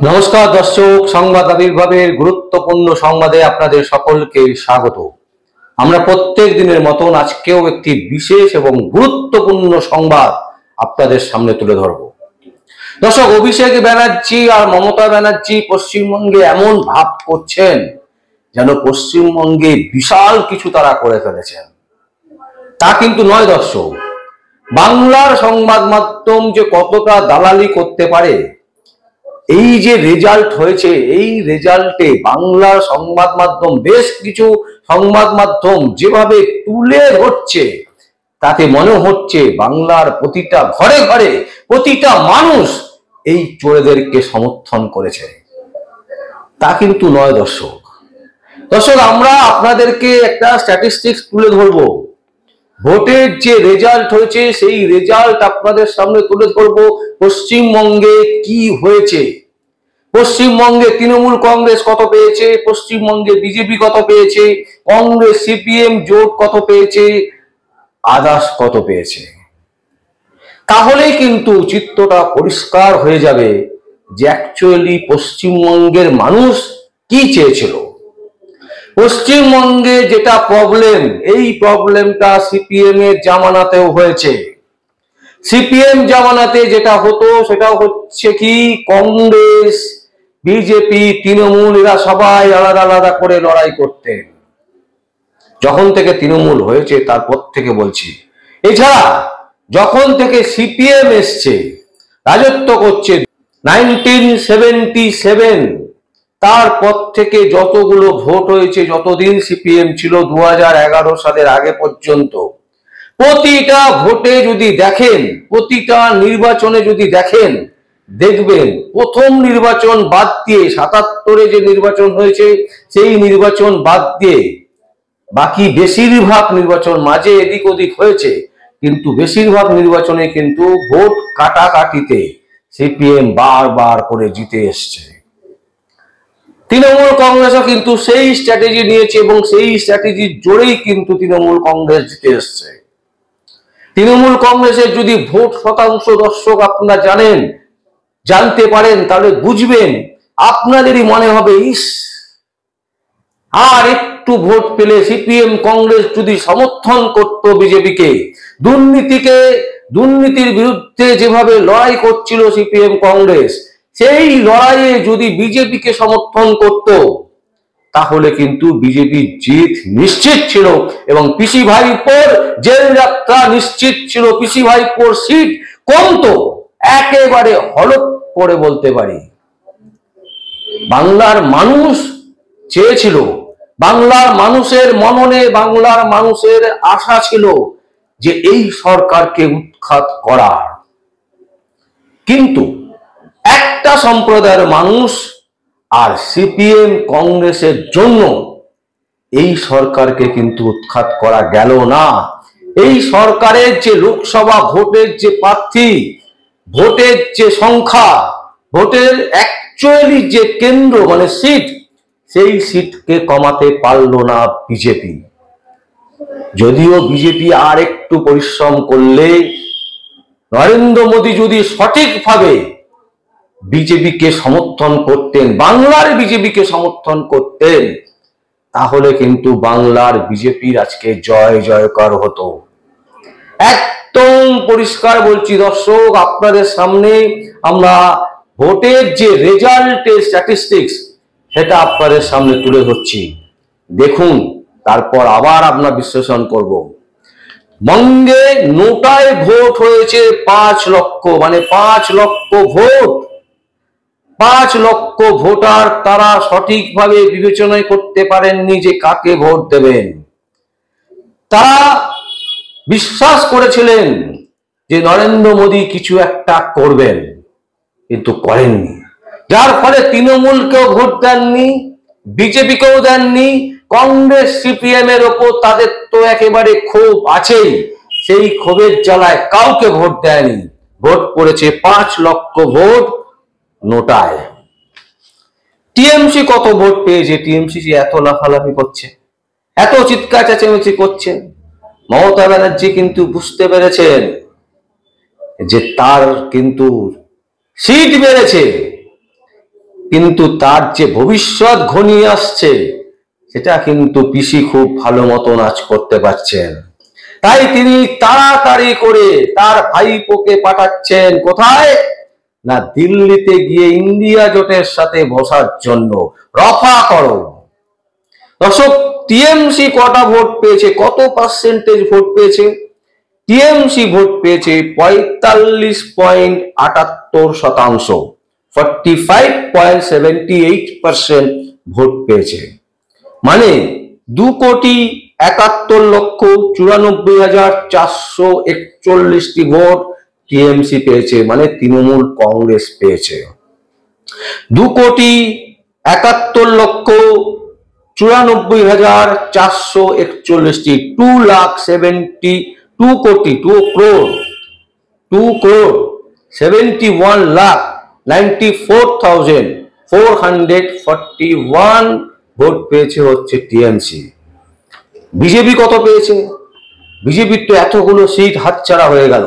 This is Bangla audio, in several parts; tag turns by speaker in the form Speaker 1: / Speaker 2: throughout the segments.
Speaker 1: নমস্কার দর্শক, সংবাদ আবির্ভাবের গুরুত্বপূর্ণ সংবাদে আপনাদের সকলকে স্বাগত। আমরা প্রত্যেক দিনের মতন আজকেও একটি বিশেষ এবং গুরুত্বপূর্ণ সংবাদ আপনাদের সামনে তুলে ধরব। দর্শক, অভিষেক ব্যানার্জি আর মমতা ব্যানার্জি পশ্চিমবঙ্গে এমন ভাব করছেন যেন পশ্চিমবঙ্গে বিশাল কিছু তারা করে ফেলেছেন। তা কিন্তু নয় দর্শক। বাংলার সংবাদ মাধ্যম যে কতটা দালালি করতে পারে, এই যে রেজাল্ট হয়েছে, এই রেজাল্টে বাংলার সংবাদ মাধ্যম, বেশ কিছু সংবাদ মাধ্যম যেভাবে তুলে ধরছে, তাতে মনে হচ্ছে বাংলার প্রতিটা ঘরে ঘরে প্রতিটা মানুষ এই চোরেদেরকে সমর্থন করেছে। তা কিন্তু নয় দর্শক। আমরা আপনাদেরকে একটা স্ট্যাটিস্টিক্স তুলে ধরবো। ভোটের যে রেজাল্ট হয়েছে সেই রেজাল্ট আপনাদের সামনে তুলে ধরবো। পশ্চিমবঙ্গে কি হয়েছে, পশ্চিমবঙ্গে তৃণমূল কংগ্রেস কত পেয়েছে, পশ্চিমবঙ্গে বিজেপি কত পেয়েছে, কংগ্রেস সিপিএম জোট কত পেয়েছে, আদার্স কত পেয়েছে। তাহলেই কিন্তু চিত্রটা পরিষ্কার হয়ে যাবে যে অ্যাকচুয়ালি পশ্চিমবঙ্গের মানুষ কি চেয়েছিল। পশ্চিমবঙ্গে যেটা প্রবলেম, এই প্রবলেমটা সিপিএম এর জামানাতেও হয়েছে। সিপিএম জামানাতে যেটা হতো সেটা হচ্ছে কি, কংগ্রেস, বিজেপি, তৃণমূল এরা সবাই আলাদা আলাদা করে লড়াই করতেন। যখন থেকে তৃণমূল হয়েছে তারপর থেকে বলছি, এছাড়া যখন থেকে সিপিএম এসছে, রাজত্ব করছে 1977, তারপর থেকে যতগুলো ভোট হয়েছে, যতদিন সিপিএম ছিল 2011 সালের আগে পর্যন্ত, প্রতিটা ভোটে যদি দেখেন, প্রতিটা নির্বাচনে যদি দেখেন, দেখবেন প্রথম নির্বাচন বাদ দিয়ে 77-এ যে নির্বাচন হয়েছে সেই নির্বাচন বাদ দিয়ে বাকি বেশিরভাগ নির্বাচন, মাঝে এদিক ওদিক হয়েছে, কিন্তু বেশিরভাগ নির্বাচনে কিন্তু ভোট কাটাকাটিতে সিপিএম বারবার করে জিতে এসছে। তৃণমূল কংগ্রেসও কিন্তু সেই স্ট্র্যাটেজি নিয়েছে এবং সেই স্ট্র্যাটেজির জোরেই কিন্তু তৃণমূল কংগ্রেস জিতে এসছে। তৃণমূল কংগ্রেসের যদি ভোট শতাংশ দর্শক আপনারা জানতে পারেন, তাহলে বুঝবেন, আপনাদেরই মনে হবে, ইস, আর একটু ভোট পেলে সিপিএম কংগ্রেস যদি সমর্থন করত বিজেপিকে, দুর্নীতির বিরুদ্ধে যেভাবে লড়াই করছিল সিপিএম কংগ্রেস, সেই লড়াইয়ে যদি বিজেপিকে সমর্থন করত, তাহলে কিন্তু বিজেপির জিত নিশ্চিত ছিল এবং পিসি ভাইপোর জেল যাত্রা নিশ্চিত ছিল। পিসি ভাইপোর সিট কমতো একেবারে হলফ করে বলতে পারি। বাংলার মানুষ চেয়েছিল, বাংলার মানুষের মননে, বাংলার মানুষের আশা ছিল যে এই সরকারকে উৎখাত করার। কিন্তু একটা সম্প্রদায়ের মানুষ আর সিপিএম কংগ্রেসের জন্য এই সরকারকে কিন্তু উৎখাত করা গেল না। এই সরকারের যে লোকসভা ভোটের যে প্রার্থী, ভোটের যে সংখ্যা, ভোটের অ্যাকচুয়ালি যে কেন্দ্র মানে সিট, সেই সিটকে কমাতে পারল না বিজেপি। যদিও বিজেপি আর একটু পরিশ্রম করলে, নরেন্দ্র মোদী যদি সঠিকভাবে বিজেপিকে সমর্থন করতেন, বাংলার বিজেপিকে সমর্থন করতেন, তাহলে কিন্তু বাংলার বিজেপির আজকে জয় জয়কার হতো। একদম পরিষ্কার বলছি দর্শক, আপনাদের সামনে আমরা ভোটের যে রেজাল্টের স্ট্যাটিস্টিক্স সেটা আপনাদের সামনে তুলে ধরছি, দেখুন, তারপর আবার আমরা বিশ্লেষণ করব। বঙ্গে নোটায় ভোট হয়েছে 5 লক্ষ, মানে 5 লক্ষ ভোট। 5 লক্ষ ভোটার তারা সঠিকভাবে বিবেচনা করতে পারেননি যে কাকে ভোট দেবেন। তারা বিশ্বাস করেছিলেন যে নরেন্দ্র মোদী কিছু একটা করবেন, কিন্তু করেননি। যার ফলে তৃণমূলকেও ভোট দেননি, বিজেপিকেও দেননি, কংগ্রেস সিপিএম এর ওপর তাদের তো একেবারে ক্ষোভ আছেই, সেই ক্ষোভের জ্বালায় কাউকে ভোট দেয়নি। ভোট পড়েছে 5 লক্ষ ভোট নোটায়। টিএমসি কত ভোট পেয়েছে? টিএমসি যে এত লাফালাফি করছে, এত চিৎকার চেঁচামেচি করছেন, মমতা ব্যানার্জি কিন্তু বুঝতে পেরেছেন যে তার কিন্তু সিট বেড়েছে, কিন্তু তার যে ভবিষ্যৎ ঘনিয়ে আসছে সেটা কিন্তু পিসি খুব ভালো মতন আজ করতে পারছেন। তাই তিনি তাড়াতাড়ি করে তার ভাইপোকে পাঠাচ্ছেন কোথায় না, দিল্লিতে গিয়ে ইন্ডিয়া জোটের সাথে বসার জন্য। রফা করো। দর্শক, টিএমসি কটা ভোট পেয়েছে, কত পার্সেন্টেজ ভোট পেয়েছে? টিএমসি ভোট পেয়েছে 45.78%, 45.78% ভোট পেয়েছে। মানে 2,71,94,441টি ভোট টিএমসি পেয়েছে, মানে তৃণমূল কংগ্রেস পেয়েছে। 2,94,441টি, 2,71,94,441 ভোট পেয়েছে হচ্ছে টিএমসি। বিজেপি কত পেয়েছে? বিজেপির তো এতগুলো সিট হাতছাড়া হয়ে গেল।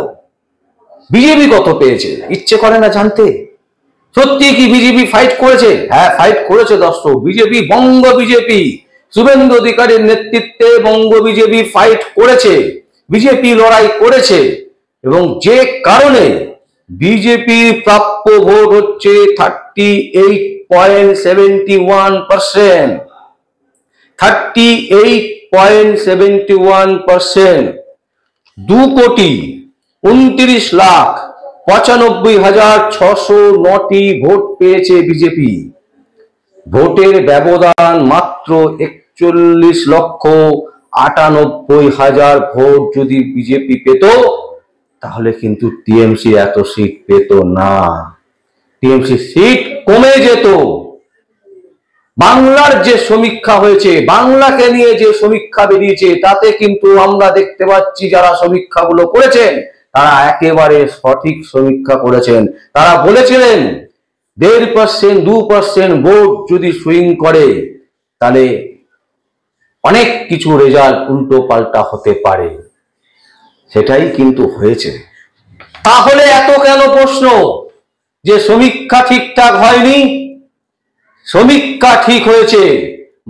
Speaker 1: বিজেপি কত পেয়েছে ইচ্ছে করে না জানতে? সত্যি কি বিজেপি ফাইট করেছে? হ্যাঁ, ফাইট করেছে দর্শক। বিজেপি, বঙ্গ বিজেপি, শুভেন্দু অধিকারীর নেতৃত্বে বঙ্গ বিজেপি ফাইট করেছে, বিজেপি লড়াই করেছে, এবং যে কারণে বিজেপির প্রাপ্য ভোট হচ্ছে 38.71%, 38.71%। 2,29,95,609টি ভোট পেয়েছে বিজেপি। ভোটের ব্যবধান মাত্র 41,98,000 ভোট যদি বিজেপি পেত, তাহলে কিন্তু টিএমসি এত সিট পেত না। টিএমসি সিট কমে যেত। বাংলার যে সমীক্ষা হয়েছে, বাংলাকে নিয়ে যে সমীক্ষা বেরিয়েছে, তাতে কিন্তু আমরা দেখতে পাচ্ছি যারা সমীক্ষাগুলো করেছেন তারা একেবারে সঠিক সমীক্ষা করেছেন। তারা বলেছিলেন 1.5%, 2% ভোট যদি সুইং করে তাহলে অনেক কিছু রেজাল্ট উল্টো পাল্টা হতে পারে। সেটাই কিন্তু হয়েছে। তাহলে এত কেন প্রশ্ন যে সমীক্ষা ঠিকঠাক হয়নি? সমীক্ষা ঠিক হয়েছে।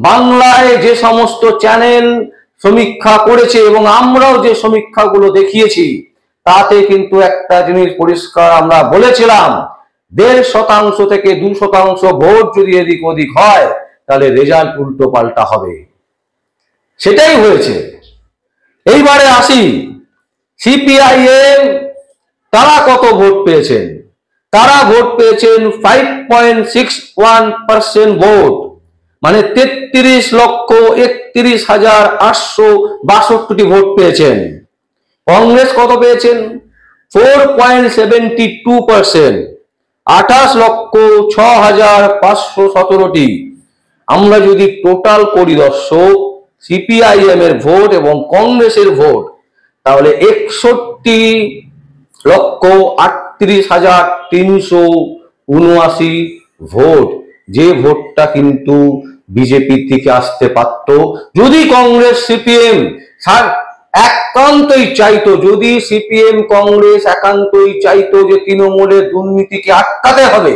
Speaker 1: বাংলায় যে সমস্ত চ্যানেল সমীক্ষা করেছে এবং আমরাও যে সমীক্ষাগুলো দেখিয়েছি, তাতে কিন্তু একটা জিনিস পরিষ্কার আমরা বলেছিলাম, 1.5% থেকে 2% ভোট যদি এদিক ওদিক হয় তাহলে রেজাল্ট উল্টো পাল্টা হবে। সেটাই হয়েছে। এইবারে আসি সিপিআইএম, তারা কত ভোট পেয়েছেন? তারা ভোট পেয়েছেন 5.61% ভোট, মানে 33,31,862টি ভোট পেয়েছেন। কংগ্রেস কত পেয়েছেন? 4.72%, 28,06,517টি। আমরা যদি টোটাল করি দর্শক, সিপিআইএম এর ভোট এবং কংগ্রেসের ভোট, তাহলে 61,38,379 ভোট, যে ভোটটা কিন্তু বিজেপি থেকে আসতে পারত যদি কংগ্রেস সিপিএম একান্তই চাইতো, যদি সিপিএম কংগ্রেস একান্তই চাইতো যে তৃণমূলের দুর্নীতিকে আটকাতে হবে,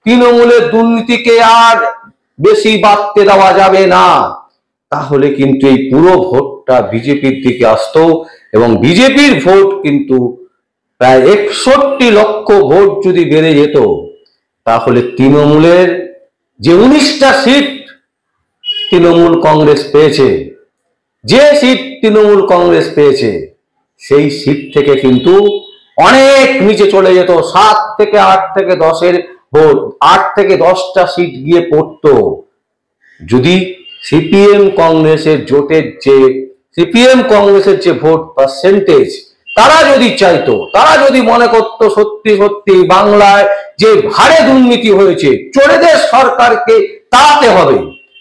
Speaker 1: তৃণমূলের দুর্নীতিকে আর বেশি বাড়তে দেওয়া যাবে না, তাহলে কিন্তু এই পুরো ভোটটা বিজেপির দিকে আসতো এবং বিজেপির ভোট কিন্তু প্রায় 61 লক্ষ ভোট যদি বেড়ে যেত, তাহলে তৃণমূলের যে 19টা সিট তৃণমূল কংগ্রেস পেয়েছে, যে সিট তৃণমূল কংগ্রেস পেয়েছে, সেই সিট থেকে কিন্তু অনেক নিচে চলে যেত। 7 থেকে 8 থেকে 10-এর ভোট, 8 থেকে 10টা সিট গিয়ে পড়তো যদি সিপিএম কংগ্রেসের জোটের যে ভোট পার্সেন্টেজ, তারা যদি চাইতো, তারা যদি মনে করতো সত্যি সত্যি বাংলায় যে হারে দুর্নীতি হয়েছে, চোরেদের সরকারকে তাড়াতে হবে,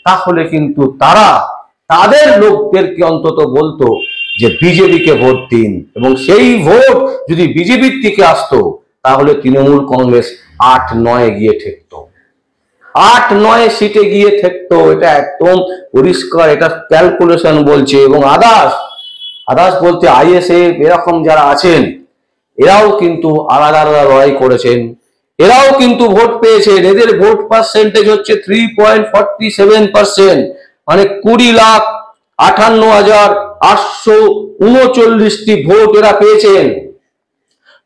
Speaker 1: তাহলে কিন্তু তারা তাদের লোকদেরকে অন্তত বলতো যে বিজেপিকে ভোট দিন, এবং সেই ভোট যদি বিজেপির দিকে আসতো তাহলে তৃণমূল কংগ্রেস 8-9 গিয়ে ঠেকতো, 8-9 সিটে গিয়ে ঠেকতো। এটা একদম পরিষ্কার, এটা ক্যালকুলেশন বলছে। এবং আদার্স বলতে আইএসএফ এরকম যারা আছেন, এরাও কিন্তু আলাদা আলাদা লড়াই করেছেন এরাও কিন্তু ভোট পেয়েছে। এদের ভোট পার্সেন্টেজ হচ্ছে 3.47%, মানে 20,58,839টি ভোট এরা পেয়েছেন।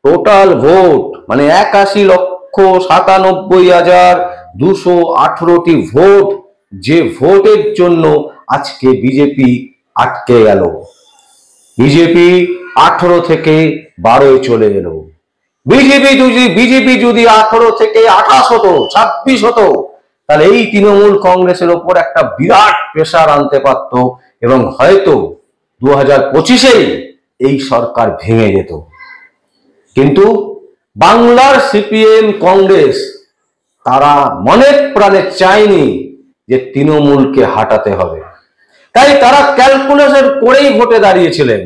Speaker 1: টোটাল ভোট মানে 81,97,218টি ভোট, যে ভোটের জন্য আজকে বিজেপি আটকে গেল। বিজেপি 18 থেকে 12 চলে গেল। বিজেপি যদি 18 থেকে 28 হতো, 26 হতো, তাহলে এই তৃণমূল কংগ্রেসের ওপর একটা বিরাট প্রেসার আনতে পারত এবং হয়তো 2025-এই এই সরকার ভেঙে যেত। কিন্তু বাংলার সিপিএম কংগ্রেস তারা মনে প্রাণে চায়নি যে তৃণমূলকে হাঁটাতে হবে, তাই তারা ক্যালকুলেশন করেই ভোটে দাঁড়িয়েছিলেন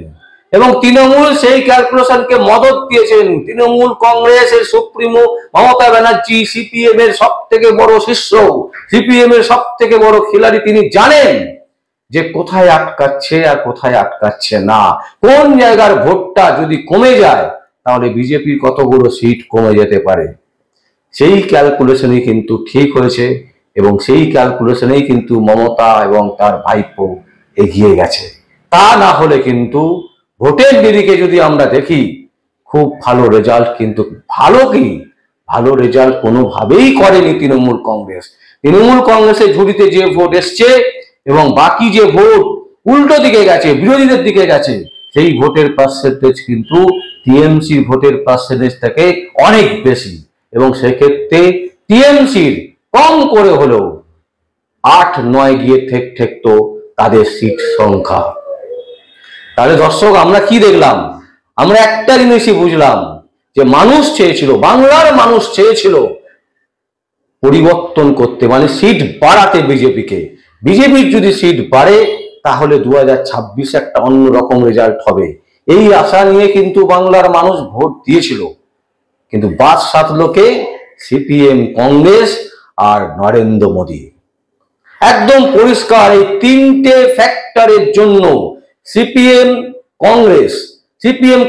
Speaker 1: এবং তৃণমূল সেই ক্যালকুলেশনকে মদত দিয়েছেন। তৃণমূল কংগ্রেসের সুপ্রিমো মমতা ব্যানার্জি সিপিএম এর সব থেকে বড় শিষ্য, সিপিএম এর সব থেকে বড় খিলাড়ি। তিনি জানেন যে কোথায় আটকাচ্ছে আর কোথায় আটকাচ্ছে না, কোন জায়গার ভোটটা যদি কমে যায় তাহলে বিজেপির কতগুলো সিট কমে যেতে পারে। সেই ক্যালকুলেশনই কিন্তু ঠিক হয়েছে এবং সেই ক্যালকুলেশনেই কিন্তু মমতা এবং তার ভাইপো এগিয়ে গেছে। তা না হলে কিন্তু ভোটের দিকে যদি আমরা দেখি, খুব ভালো রেজাল্ট কিন্তু ভালো রেজাল্ট কোনোভাবেই করেনি তৃণমূল কংগ্রেস। তৃণমূল কংগ্রেসের ঝুড়িতে যে ভোট এসছে এবং বাকি যে ভোট উল্টো দিকে গেছে, বিরোধীদের দিকে গেছে, সেই ভোটের পার্সেন্টেজ কিন্তু টিএমসি ভোটের পার্সেন্টেজ থেকে অনেক বেশি এবং সেক্ষেত্রে টিএমসির কম করে হলেও 8-9 গিয়ে ঠেকতো তাদের সিট সংখ্যা। তাহলে দর্শক আমরা কি দেখলাম? আমরা একটা জিনিসই বুঝলাম যে মানুষ চেয়েছিল, বাংলার মানুষ চেয়েছিল পরিবর্তন করতে, মানে সিট বাড়াতে বিজেপিকে। বিজেপির যদি সিট বাড়ে তাহলে 2026 একটা অন্যরকম রেজাল্ট হবে, এই আশা নিয়ে কিন্তু বাংলার মানুষ ভোট দিয়েছিল। কিন্তু বাদ সাধলো কে? সিপিএম কংগ্রেস আর নরেন্দ্র মোদী। একদম পরিষ্কার এই তিনটে ফ্যাক্টরের জন্য সিপিএম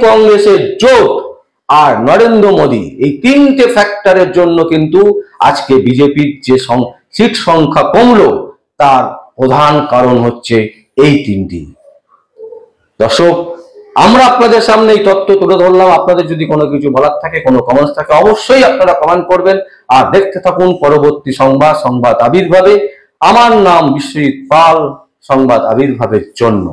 Speaker 1: কংগ্রেসের জোট আর নরেন্দ্র মোদী, এই তিনটে ফ্যাক্টরের জন্য কিন্তু আজকে বিজেপির যে সিট সংখ্যা কমলো তার প্রধান কারণ হচ্ছে এই তিনটি। দর্শক আমরা আপনাদের সামনে এই তথ্য তুলে ধরলাম। আপনাদের যদি কোনো কিছু বলার থাকে, কোনো কমেন্টস থাকে, অবশ্যই আপনারা কমেন্ট করবেন। আর দেখতে থাকুন পরবর্তী সংবাদ আবির্ভাবে। আমার নাম বিশ্বজিৎ পাল, সংবাদ আবির্ভাবের জন্য।